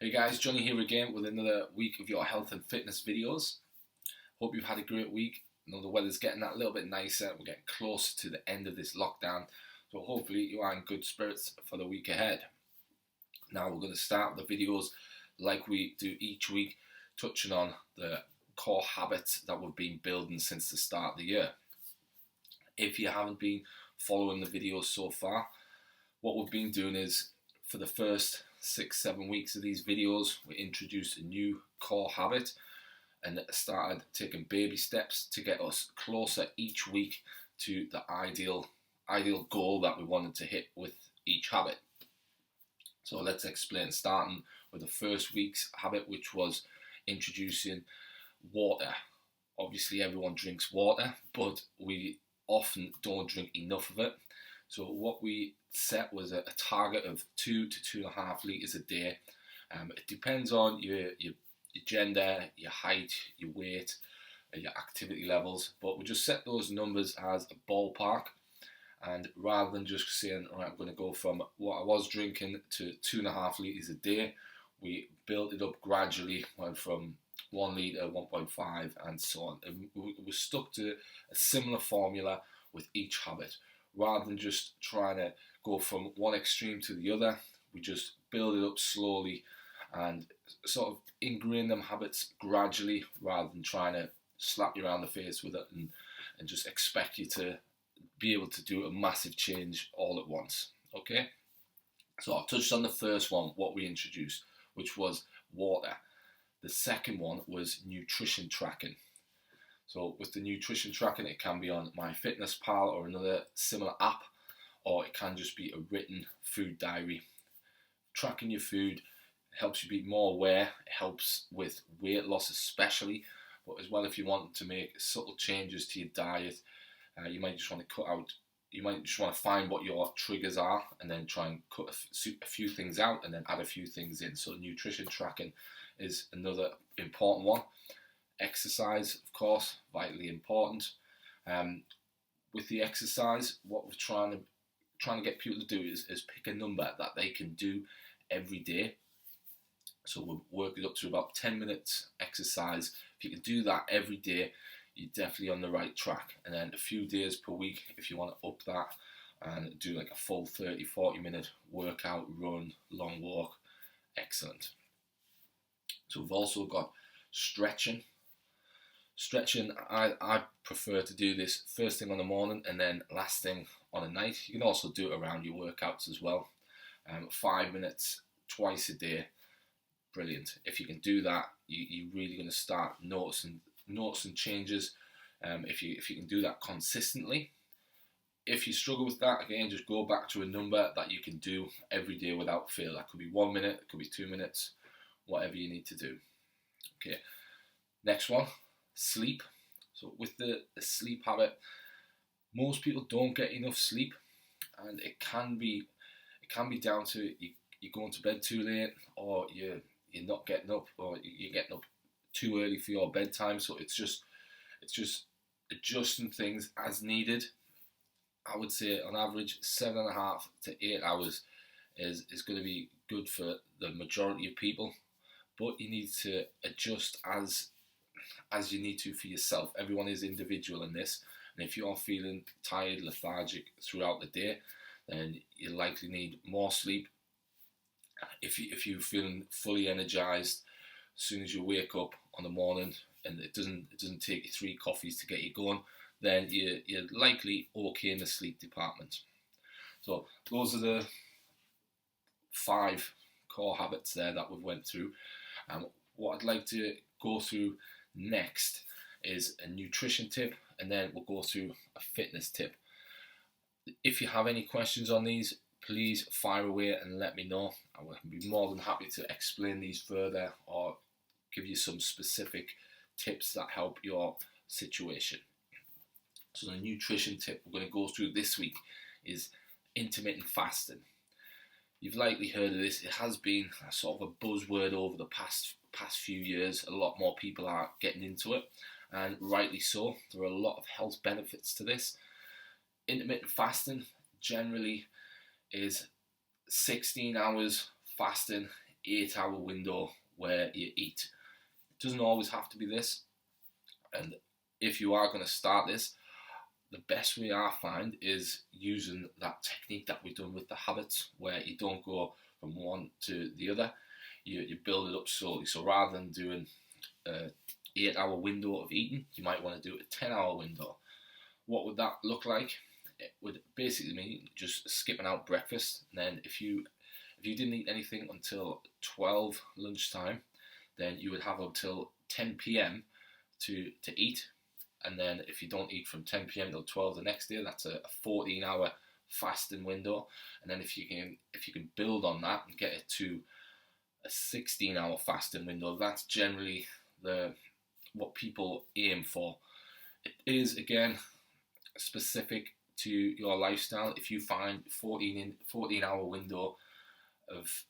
Hey guys, Johnny here again with another week of your health and fitness videos. Hope you've had a great week. I know the weather's getting that little bit nicer. We're getting closer to the end of this lockdown. So hopefully you are in good spirits for the week ahead. Now we're going to start the videos like we do each week, touching on the core habits that we've been building since the start of the year. If you haven't been following the videos so far, what we've been doing is for the first 6-7 weeks of these videos, we introduced a new core habit and started taking baby steps to get us closer each week to the ideal goal that we wanted to hit with each habit. So let's explain, starting with the first week's habit, which was introducing water. Obviously everyone drinks water, but we often don't drink enough of it. So what we set was a target of 2 to 2.5 litres a day. It depends on your gender, your height, your weight, your activity levels, but we just set those numbers as a ballpark. And rather than just saying, all right, I'm going to go from what I was drinking to 2.5 litres a day, we built it up gradually, went from 1 litre, 1.5 and so on. And we stuck to a similar formula with each habit. Rather than just trying to go from one extreme to the other, we just build it up slowly and sort of ingrain them habits gradually, rather than trying to slap you around the face with it and just expect you to be able to do a massive change all at once. Okay, so I touched on the first one, what we introduced, which was water. The second one was nutrition tracking. So with the nutrition tracking, it can be on MyFitnessPal or another similar app, or it can just be a written food diary. Tracking your food helps you be more aware. It helps with weight loss especially, but as well if you want to make subtle changes to your diet, you might just want to find what your triggers are and then try and cut a few things out and then add a few things in. So nutrition tracking is another important one. Exercise, of course, vitally important. With the exercise, what we're trying to get people to do is pick a number that they can do every day. So we'll work it up to about 10 minutes exercise. If you can do that every day, you're definitely on the right track. And then a few days per week, if you want to up that and do like a full 30-40 minute workout, run, long walk, excellent. So we've also got stretching. Stretching, I prefer to do this first thing on the morning and then last thing on the night. You can also do it around your workouts as well. 5 minutes twice a day, brilliant. If you can do that, you're really going to start noticing changes. If you can do that consistently. If you struggle with that, again, just go back to a number that you can do every day without fail. That could be 1 minute, it could be 2 minutes, whatever you need to do. Okay, next one. Sleep. So with the sleep habit, most people don't get enough sleep, and it can be down to you going to bed too late, or you're not getting up, or you're getting up too early for your bedtime. So it's just adjusting things as needed. I would say on average 7.5 to 8 hours is going to be good for the majority of people, but you need to adjust as you need to for yourself. Everyone is individual in this, and if you're feeling tired, lethargic throughout the day, then you likely need more sleep. If you're feeling fully energized as soon as you wake up on the morning, and it doesn't take you 3 coffees to get you going, then you're likely okay in the sleep department. So those are the 5 core habits there that we've went through. What I'd like to go through next is a nutrition tip, and then we'll go through a fitness tip. If you have any questions on these, please fire away and let me know. I will be more than happy to explain these further or give you some specific tips that help your situation. So the nutrition tip we're going to go through this week is intermittent fasting. You've likely heard of this. It has been a sort of a buzzword over the past few years. A lot more people are getting into it, and rightly so. There are a lot of health benefits to this. Intermittent fasting generally is 16 hours fasting 8-hour window where you eat. It doesn't always have to be this, and if you are going to start this, the best way I find is using that technique that we've done with the habits, where you don't go from one to the other, you build it up slowly. So rather than doing an 8-hour window of eating, you might want to do a 10-hour window. What would that look like? It would basically mean just skipping out breakfast, and then if you didn't eat anything until 12 lunchtime, then you would have until 10 p.m. to eat. And then if you don't eat from 10 p.m. till 12 the next day, that's a 14-hour fasting window. And then if you can build on that and get it to a 16-hour fasting window, that's generally what people aim for. It is, again, specific to your lifestyle. If you find 14-hour window of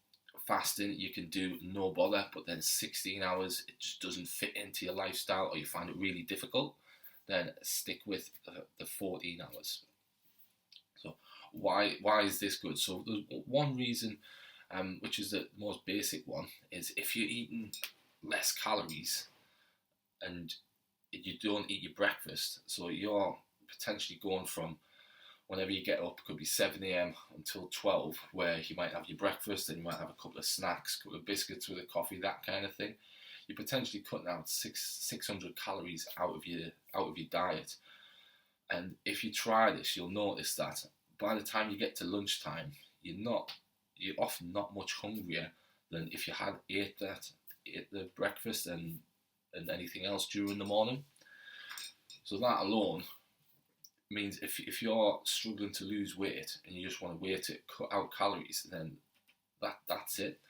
fasting you can do, no bother, but then 16 hours it just doesn't fit into your lifestyle, or you find it really difficult, then stick with the 14 hours. So why is this good? So there's one reason, which is the most basic one, is if you're eating less calories and you don't eat your breakfast, so you're potentially going from whenever you get up, it could be 7 a.m. until 12, where you might have your breakfast and you might have a couple of snacks, a couple of biscuits with a coffee, that kind of thing. You're potentially cutting out 600 calories out of your diet. And if you try this, you'll notice that by the time you get to lunchtime, you're often not much hungrier than if you had ate the breakfast and anything else during the morning. So that alone means if you're struggling to lose weight and you just want to cut out calories, then that's it.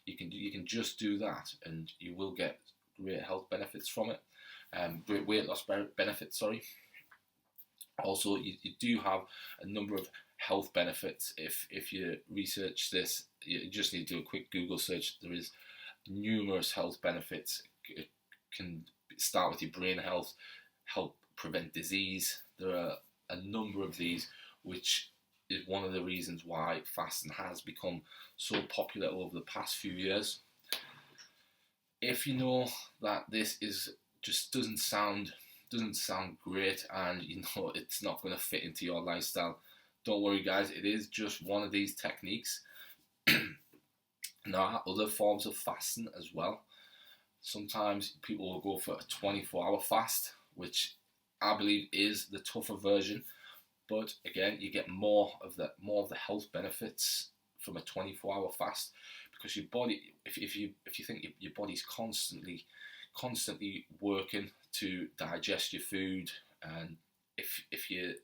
You can just do that, and you will get great health benefits from it. Great weight loss benefits. Sorry. Also, you do have a number of health benefits. If you research this, you just need to do a quick Google search. There is numerous health benefits. It can start with your brain health, help prevent disease. There are a number of these, which is one of the reasons why fasting has become so popular over the past few years. If you know that this just doesn't sound great, and you know it's not going to fit into your lifestyle, don't worry guys, it is just one of these techniques. There are other forms of fasting as well. Sometimes people will go for a 24-hour fast, which I believe is the tougher version, but again you get more of the health benefits from a 24-hour fast, because your body, if you think your body's constantly working to digest your food, and if you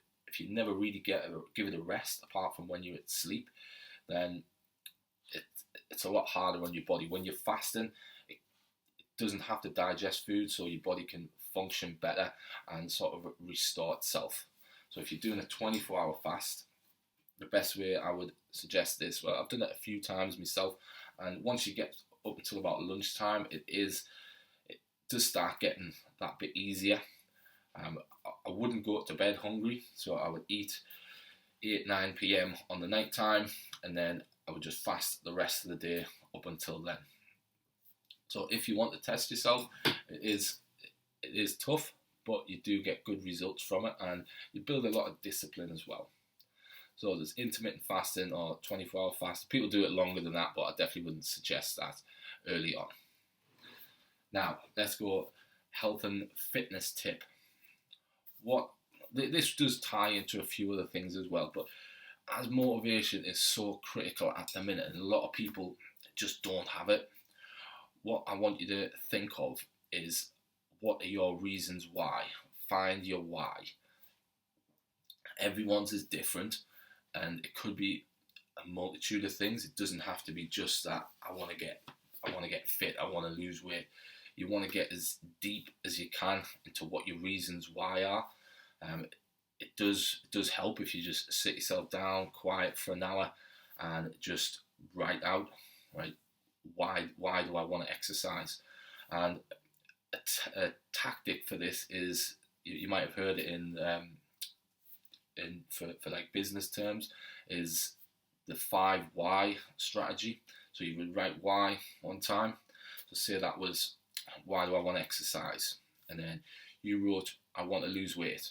never really give it a rest apart from when you're at sleep, then it's a lot harder on your body. When you're fasting, it doesn't have to digest food, so your body can function better and sort of restore itself. So if you're doing a 24-hour fast, the best way I would suggest this, well, I've done it a few times myself, and once you get up until about lunchtime, it does start getting that bit easier. I wouldn't go to bed hungry, so I would eat 8-9 p.m. on the night time, and then I would just fast the rest of the day up until then. So if you want to test yourself, it is tough, but you do get good results from it, and you build a lot of discipline as well. So there's intermittent fasting or 24-hour fasting. People do it longer than that, but I definitely wouldn't suggest that early on. Now, let's go health and fitness tip. This does tie into a few other things as well, but as motivation is so critical at the minute, and a lot of people just don't have it, what I want you to think of is, what are your reasons why? Find your why. Everyone's is different, and it could be a multitude of things. It doesn't have to be just that I want to get fit, I want to lose weight. You want to get as deep as you can into what your reasons why are. It does help if you just sit yourself down quiet for an hour and just write out, right, why do I want to exercise? And a tactic for this is, you might have heard it in for like business terms, is the 5 why strategy. So you would write why one time. So say that was, why do I want to exercise? And then you wrote, I want to lose weight.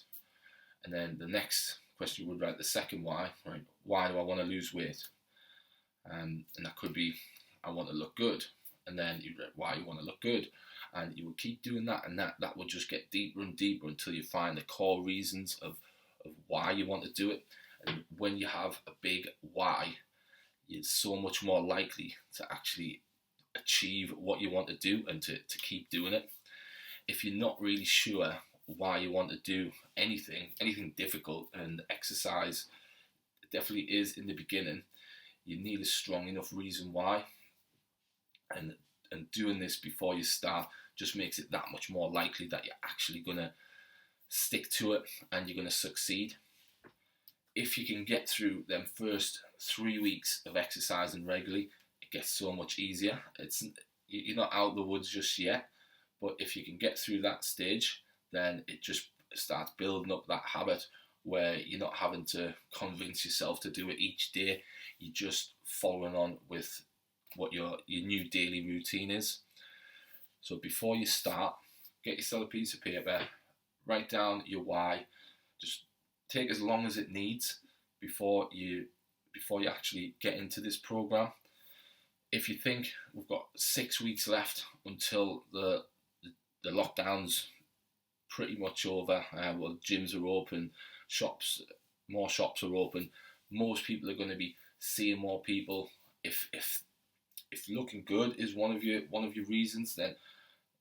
And then the next question you would write the second why, right? Why do I want to lose weight? And that could be, I want to look good. And then you write why you want to look good. And you would keep doing that, and that would just get deeper and deeper until you find the core reasons of why you want to do it. And when you have a big why, you're so much more likely to actually achieve what you want to do and to keep doing it. If you're not really sure why you want to do anything difficult, and exercise definitely is in the beginning, you need a strong enough reason why. And doing this before you start just makes it that much more likely that you're actually going to stick to it and you're going to succeed. If you can get through them first 3 weeks of exercising regularly, it gets so much easier. You're not out of the woods just yet, but if you can get through that stage, then it just starts building up that habit where you're not having to convince yourself to do it each day. You're just following on with what your new daily routine is. So before you start, get yourself a piece of paper, write down your why. Just take as long as it needs before you actually get into this program. If you think we've got 6 weeks left until the lockdown's pretty much over, well, gyms are open, more shops are open, most people are going to be seeing more people. If looking good is one of your reasons, then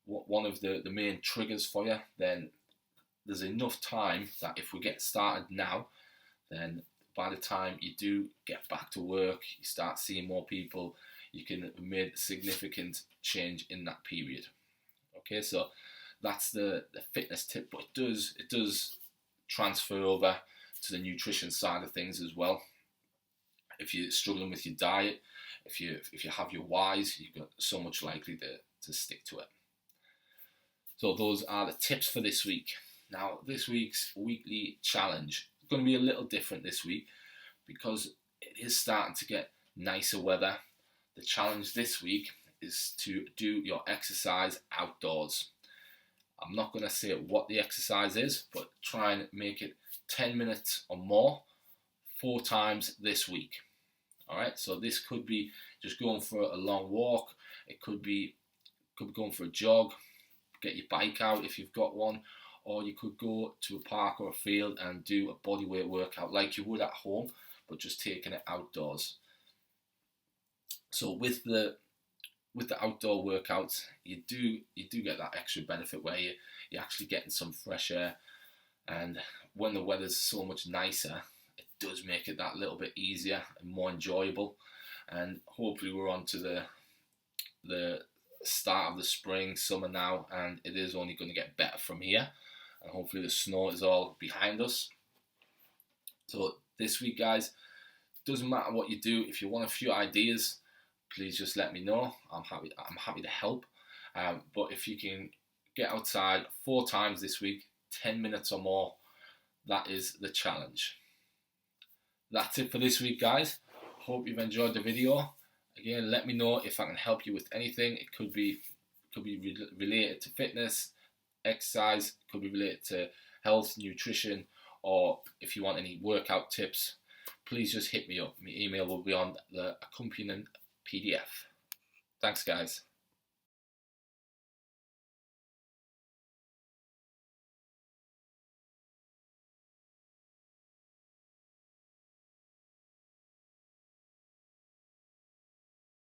one of the main triggers for you, then there's enough time that if we get started now, then by the time you do get back to work, you start seeing more people, you can have made significant change in that period. Okay, so that's the fitness tip, but it does transfer over to the nutrition side of things as well. If you're struggling with your diet, if you have your whys, you're so much likely to stick to it. So those are the tips for this week. Now, this week's weekly challenge is going to be a little different this week because it is starting to get nicer weather. The challenge this week is to do your exercise outdoors. I'm not going to say what the exercise is, but try and make it 10 minutes or more 4 times this week. Alright, so this could be just going for a long walk, it could be going for a jog, get your bike out if you've got one, or you could go to a park or a field and do a bodyweight workout like you would at home, but just taking it outdoors. So with the outdoor workouts, you do get that extra benefit where you're actually getting some fresh air, and when the weather's so much nicer, it does make it that little bit easier and more enjoyable. And hopefully we're on to the start of the spring, summer now, and it is only going to get better from here, and hopefully the snow is all behind us. So this week, guys, doesn't matter what you do, if you want a few ideas, please just let me know. I'm happy to help. But if you can get outside 4 times this week, 10 minutes or more, that is the challenge. That's it for this week, guys. Hope you've enjoyed the video. Again, let me know if I can help you with anything. It could be related to fitness, exercise, it could be related to health, nutrition, or if you want any workout tips, please just hit me up. My email will be on the accompanying PDF. Thanks, guys.